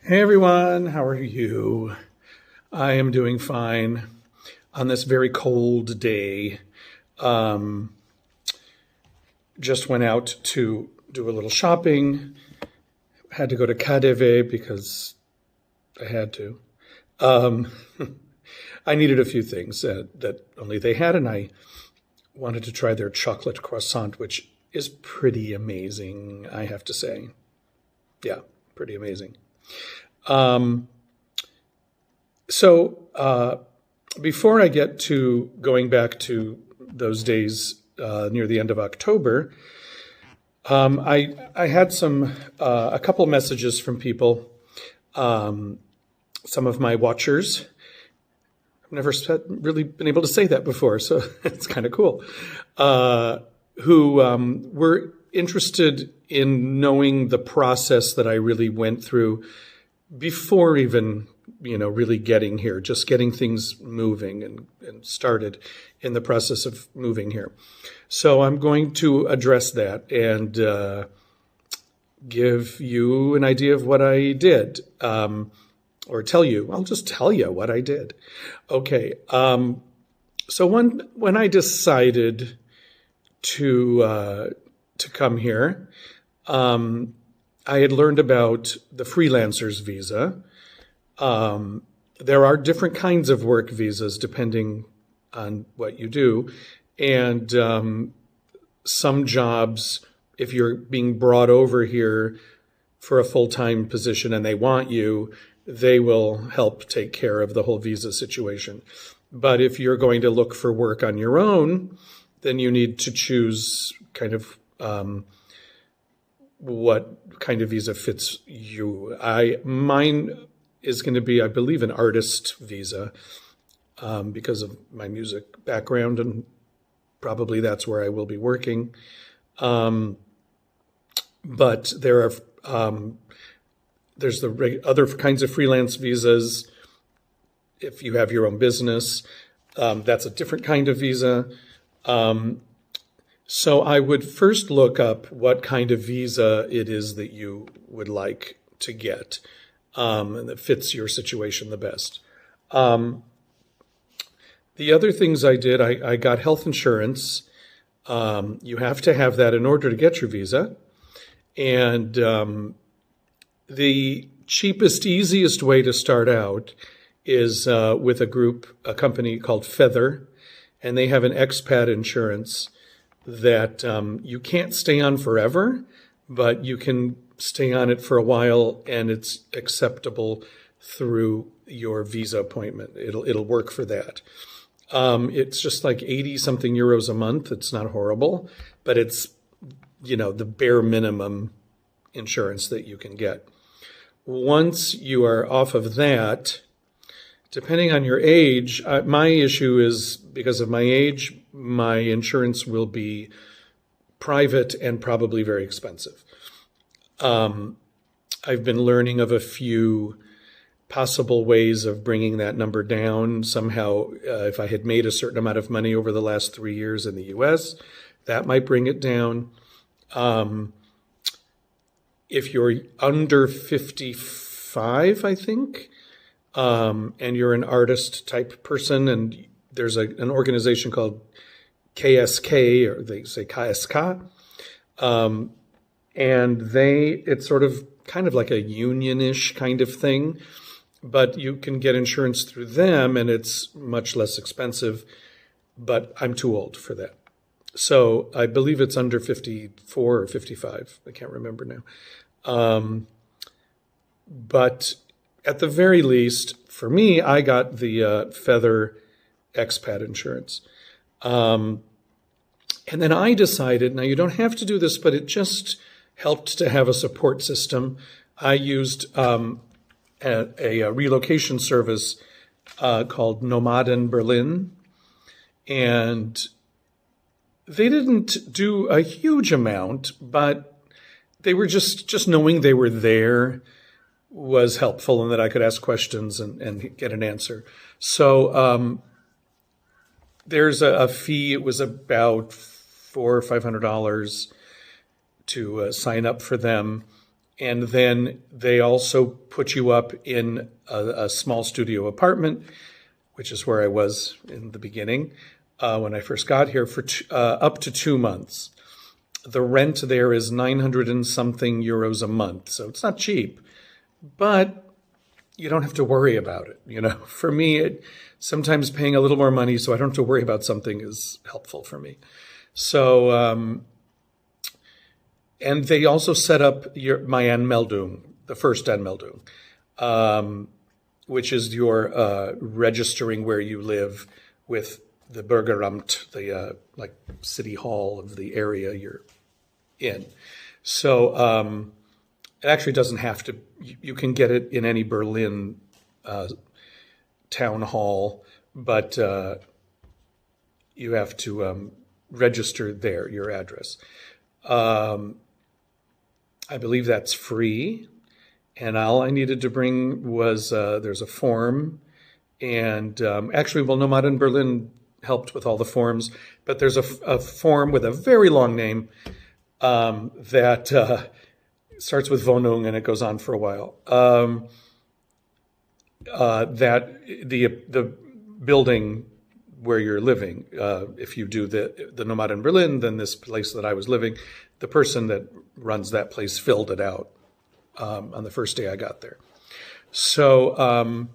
Hey everyone, how are you? I am doing fine on this very cold day. Um, just went out to do a little shopping. Had to go to KaDeWe because I had to. Um, I needed a few things that only they had, and I wanted to try their chocolate croissant, which is pretty amazing, I have to say. Yeah, pretty amazing. Um, so before I get to going back to those days near the end of October, I had a couple messages from people, some of my watchers. I've never really been able to say that before, so it's kind of cool. Who were interested in knowing the process that I really went through before even, really getting here, just getting things moving and started in the process of moving here. So I'm going to address that and give you an idea of what I did, or I'll just tell you what I did. Okay. So when I decided to come here, I had learned about the freelancer's visa. There are different kinds of work visas depending on what you do. And some jobs, if you're being brought over here for a full-time position and they want you, they will help take care of the whole visa situation. But if you're going to look for work on your own, then you need to choose kind of what kind of visa fits you. Mine is going to be, I believe, an artist visa because of my music background, and probably that's where I will be working. But there's the other kinds of freelance visas. If you have your own business, that's a different kind of visa. So I would first look up what kind of visa it is that you would like to get, and that fits your situation the best. The other things I did, I got health insurance. You have to have that in order to get your visa. And the cheapest, easiest way to start out is with a company called Feather, and they have an expat insurance that you can't stay on forever, but you can stay on it for a while, and it's acceptable through your visa appointment. It'll work for that. It's just like 80 something euros a month. It's not horrible, but it's, the bare minimum insurance that you can get. Once you are off of that, depending on your age, my issue is because of my age, my insurance will be private and probably very expensive. I've been learning of a few possible ways of bringing that number down. Somehow, if I had made a certain amount of money over the last 3 years in the US, that might bring it down. If you're under 55, I think, and you're an artist type person, and there's an organization called KSK, or they say KSK, and it's sort of kind of like a union-ish kind of thing, but you can get insurance through them, and it's much less expensive, but I'm too old for that. So I believe it's under 54 or 55. I can't remember now. But at the very least, for me, I got the Feather expat insurance. And then I decided, now you don't have to do this, but it just helped to have a support system. I used a relocation service called Nomaden Berlin. And they didn't do a huge amount, but they were just knowing they were there was helpful, and that I could ask questions and get an answer. So there's a fee. It was about $400 or $500 to sign up for them. And then they also put you up in a small studio apartment, which is where I was in the beginning when I first got here, for up to 2 months. The rent there is 900 and something euros a month, so it's not cheap, but you don't have to worry about it. For me, sometimes paying a little more money so I don't have to worry about something is helpful for me. So, and they also set up my Anmeldung, the first Anmeldung, which is your registering where you live with the Bürgeramt, the like city hall of the area you're in. So it actually doesn't have to. You can get it in any Berlin town hall, but you have to register there, your address. I believe that's free, and all I needed to bring was there's a form, and actually, well, Nomad in Berlin helped with all the forms, but there's a form with a very long name that starts with Wohnung and it goes on for a while. That the building where you're living, if you do the Nomad in Berlin, then this place that I was living, the person that runs that place filled it out on the first day I got there. So,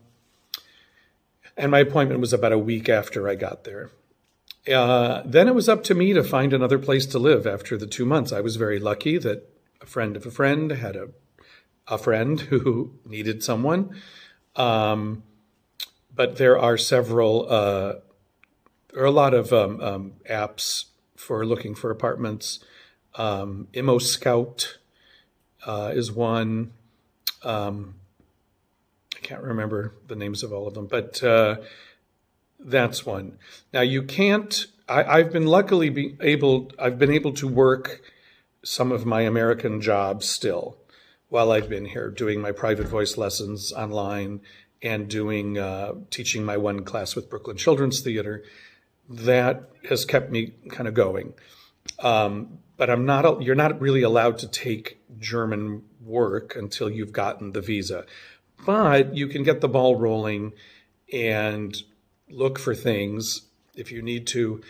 and my appointment was about a week after I got there. Then it was up to me to find another place to live after the 2 months. I was very lucky that a friend of a friend had a friend who needed someone. But there are a lot of apps for looking for apartments. Immo Scout is one. I can't remember the names of all of them, but that's one. Now you can't. I've been able to work some of my American jobs still while I've been here, doing my private voice lessons online and doing teaching my one class with Brooklyn Children's Theater. That has kept me kind of going. But you're not really allowed to take German work until you've gotten the visa. But you can get the ball rolling and look for things if you need to.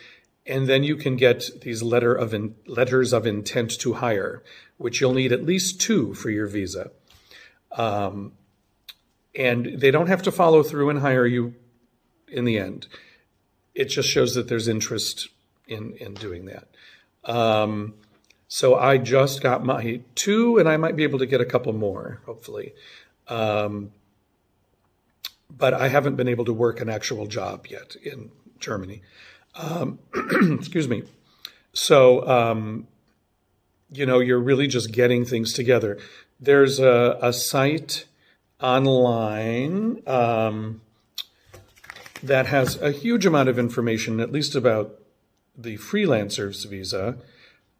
And then you can get these letters of intent to hire, which you'll need at least 2 for your visa. And they don't have to follow through and hire you in the end. It just shows that there's interest in doing that. So I just got my 2, and I might be able to get a couple more, hopefully. But I haven't been able to work an actual job yet in Germany. Excuse me. So, you're really just getting things together. There's a site online that has a huge amount of information, at least about the freelancer's visa.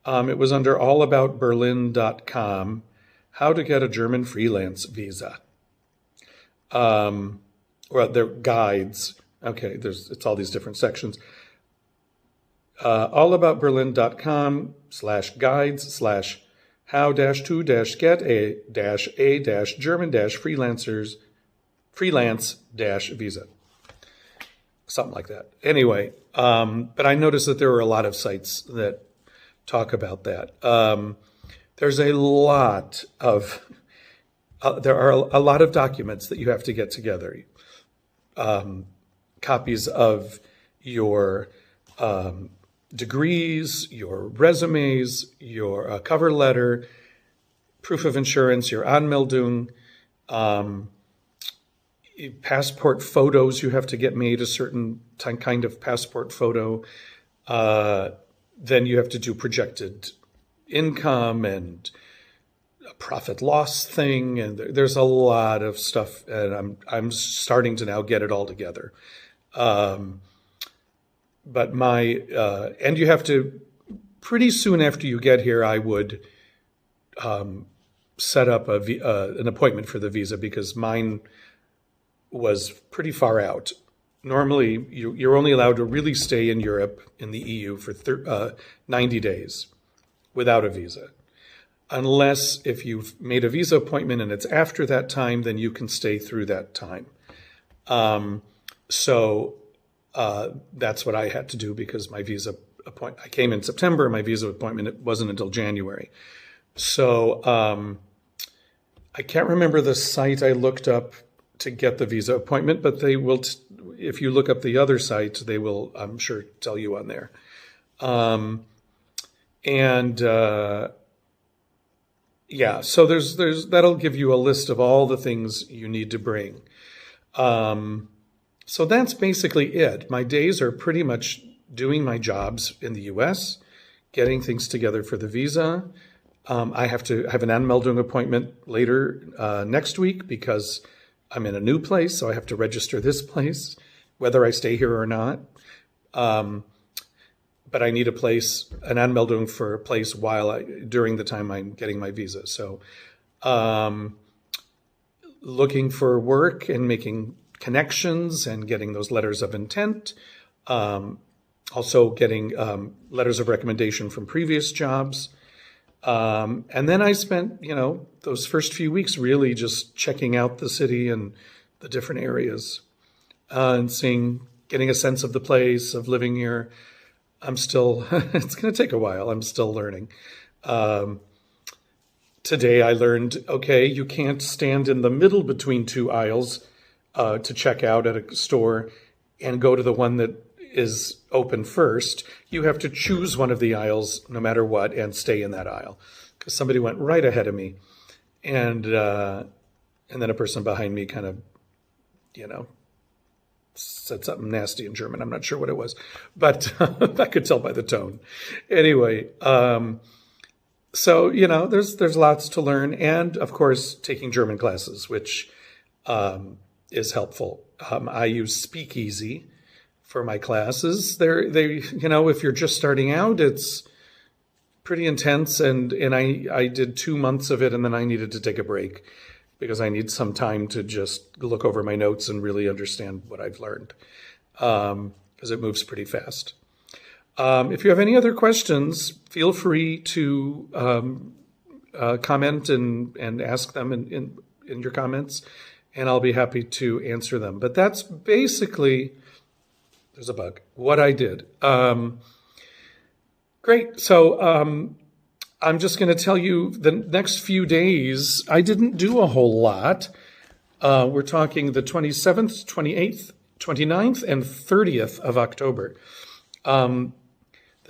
It was under allaboutberlin.com, how to get a German freelance visa. Well, they're guides. Okay, it's all these different sections. allaboutberlin.com/guides/how-to-get-a-German-freelance-visa. Something like that. Anyway, but I noticed that there are a lot of sites that talk about that. There's a lot of there are a lot of documents that you have to get together. Copies of your degrees, your resumes, your cover letter, proof of insurance, your Anmeldung, passport photos. You have to get made a certain kind of passport photo. Then you have to do projected income and a profit loss thing, and there's a lot of stuff, and I'm starting to now get it all together. But and you have to, pretty soon after you get here, I would set up an appointment for the visa, because mine was pretty far out. Normally, you're only allowed to really stay in Europe, in the EU, for 90 days without a visa. unless if you've made a visa appointment and it's after that time, then you can stay through that time. So that's what I had to do because my visa I came in September. My visa appointment it wasn't until January. So I can't remember the site I looked up to get the visa appointment, but they will. If you look up the other site, they will, I'm sure, tell you on there. Yeah, so there's that'll give you a list of all the things you need to bring. So that's basically it. My days are pretty much doing my jobs in the U.S., getting things together for the visa. I have to have an Anmeldung appointment later next week because I'm in a new place, so I have to register this place, whether I stay here or not. But I need an Anmeldung for a place during the time I'm getting my visa. So looking for work and making connections and getting those letters of intent. Also getting letters of recommendation from previous jobs. And then I spent, those first few weeks really just checking out the city and the different areas and getting a sense of the place, of living here. It's going to take a while. I'm still learning. Today I learned, okay, you can't stand in the middle between two aisles to check out at a store and go to the one that is open first. You have to choose one of the aisles no matter what and stay in that aisle because somebody went right ahead of me. And then a person behind me kind of, said something nasty in German. I'm not sure what it was, but I could tell by the tone. Anyway, so, there's lots to learn. And of course, taking German classes, which is helpful. I use Speakeasy for my classes. If you're just starting out, it's pretty intense. And I did 2 months of it and then I needed to take a break because I need some time to just look over my notes and really understand what I've learned because it moves pretty fast. If you have any other questions, feel free to comment and ask them in your comments, and I'll be happy to answer them. But that's basically, there's a bug, what I did. Great. So I'm just going to tell you the next few days, I didn't do a whole lot. We're talking the 27th, 28th, 29th, and 30th of October. The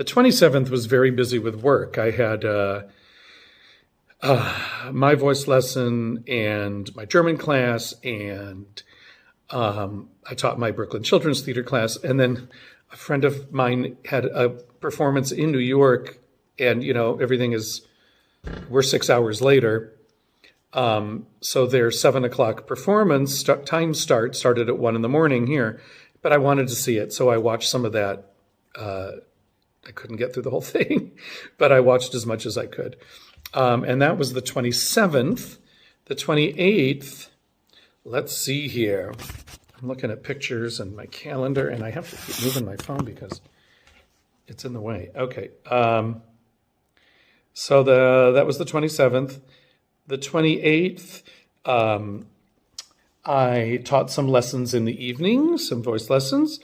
27th was very busy with work. I had my voice lesson and my German class, and I taught my Brooklyn Children's Theater class. And then a friend of mine had a performance in New York, and, we're 6 hours later. So their 7:00 performance time started at 1 a.m. here, but I wanted to see it. So I watched some of that. I couldn't get through the whole thing, but I watched as much as I could. And that was the 27th. The 28th, let's see here. I'm looking at pictures and my calendar, and I have to keep moving my phone because it's in the way. Okay. So that was the 27th. The 28th, I taught some lessons in the evening, some voice lessons,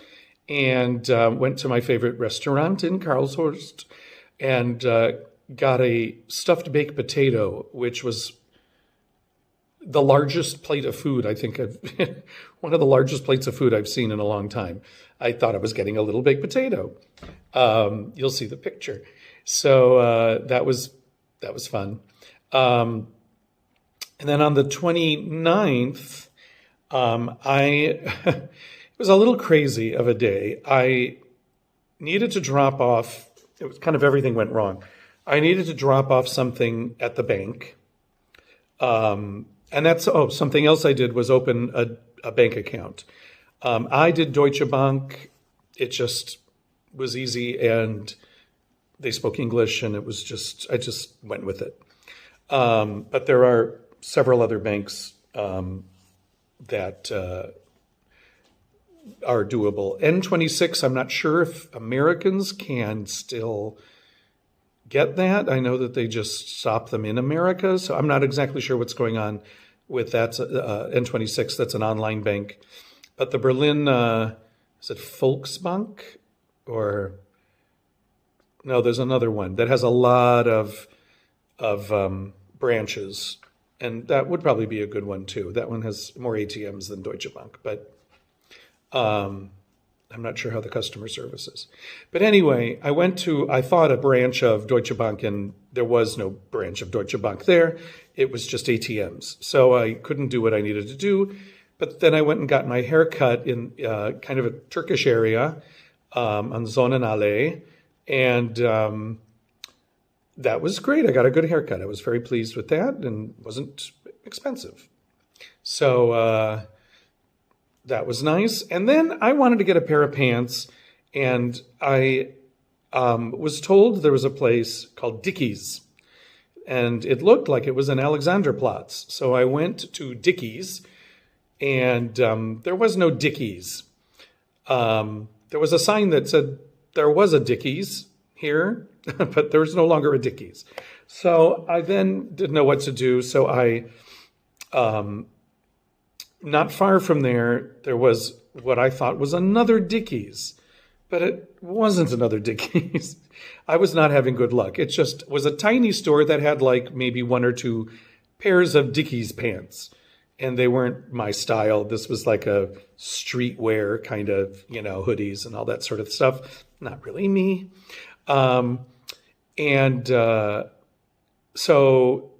and went to my favorite restaurant in Karlshorst and got a stuffed baked potato, which was the largest plate of food I think one of the largest plates of food I've seen in a long time. I thought I was getting a little baked potato. You'll see the picture. So that was fun. And then on the 29th, it was a little crazy of a day. I needed to drop off, it was kind of everything went wrong. I needed to drop off something at the bank. And something else I did was open a bank account. I did Deutsche Bank. It just was easy, and they spoke English, and I just went with it. But there are several other banks that are doable. N26, I'm not sure if Americans can still get that. I know that they just stopped them in America, so I'm not exactly sure what's going on with that. N26, that's an online bank. But the Berlin, is it Volksbank? Or, no, there's another one that has a lot of branches. And that would probably be a good one, too. That one has more ATMs than Deutsche Bank. But I'm not sure how the customer service is. But anyway, I thought a branch of Deutsche Bank, and there was no branch of Deutsche Bank there. It was just ATMs. So I couldn't do what I needed to do. But then I went and got my hair cut in kind of a Turkish area on Sonnenallee. And that was great. I got a good haircut. I was very pleased with that and wasn't expensive. So that was nice. And then I wanted to get a pair of pants, and I was told there was a place called Dickies, and it looked like it was in Alexanderplatz. So I went to Dickies, and there was no Dickies. There was a sign that said there was a Dickies here, but there was no longer a Dickies. So I then didn't know what to do. So I, not far from there was what I thought was another Dickies, but it wasn't another Dickies. I was not having good luck. It just was a tiny store that had like maybe one or two pairs of Dickies pants, and they weren't my style. This was like a streetwear kind of, hoodies and all that sort of stuff. Not really me. So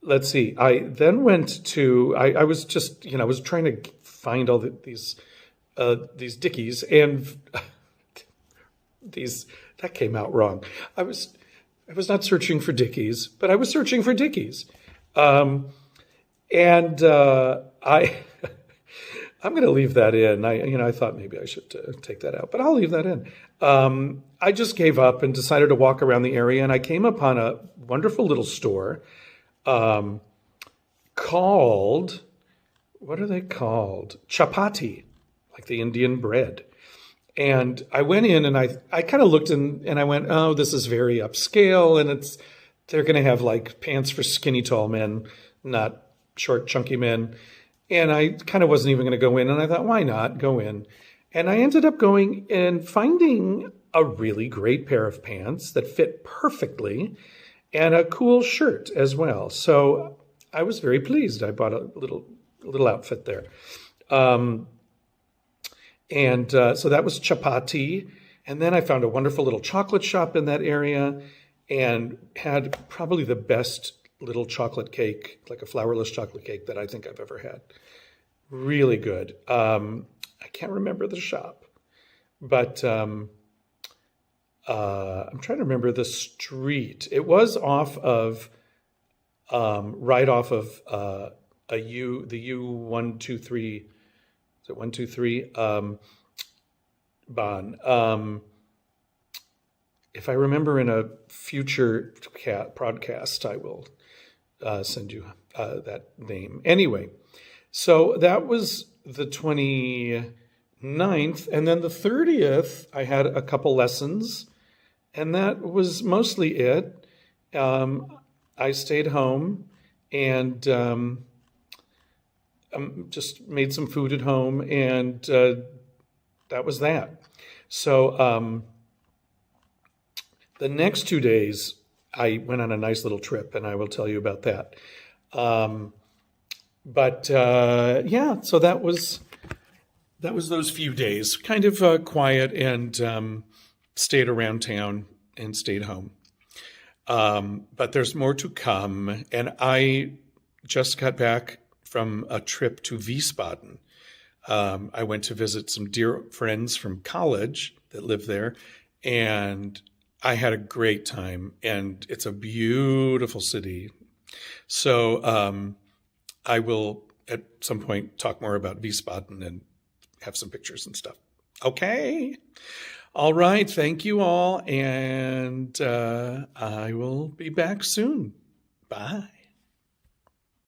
let's see. I then went to, I was just, I was trying to find all these Dickies, and that came out wrong. I was not searching for Dickies, but I was searching for Dickies. I'm going to leave that in. I thought maybe I should take that out, but I'll leave that in. I just gave up and decided to walk around the area, and I came upon a wonderful little store called, what are they called? Chapati, like the Indian bread. And I went in and I kind of looked and I went, oh, this is very upscale, and they're going to have like pants for skinny tall men, not short chunky men. And I kind of wasn't even going to go in, and I thought, why not go in? And I ended up going and finding a really great pair of pants that fit perfectly, and a cool shirt as well. So I was very pleased. I bought a little outfit there. So that was Chapati. And then I found a wonderful little chocolate shop in that area and had probably the best little chocolate cake, like a flourless chocolate cake, that I think I've ever had. Really good. I can't remember the shop, but I'm trying to remember the street. It was off of, right off of the U123. Is it 123? Bahn. If I remember in a future podcast, I will send you that name. Anyway, so that was the 29th. And then the 30th, I had a couple lessons. And that was mostly it. I stayed home and just made some food at home. And that was that. So the next 2 days, I went on a nice little trip, and I will tell you about that. So that was those few days, kind of quiet, and stayed around town and stayed home. But there's more to come, and I just got back from a trip to Wiesbaden. I went to visit some dear friends from college that live there, and I had a great time, and it's a beautiful city. So I will at some point talk more about Wiesbaden and have some pictures and stuff. Okay. All right. Thank you all. And I will be back soon. Bye.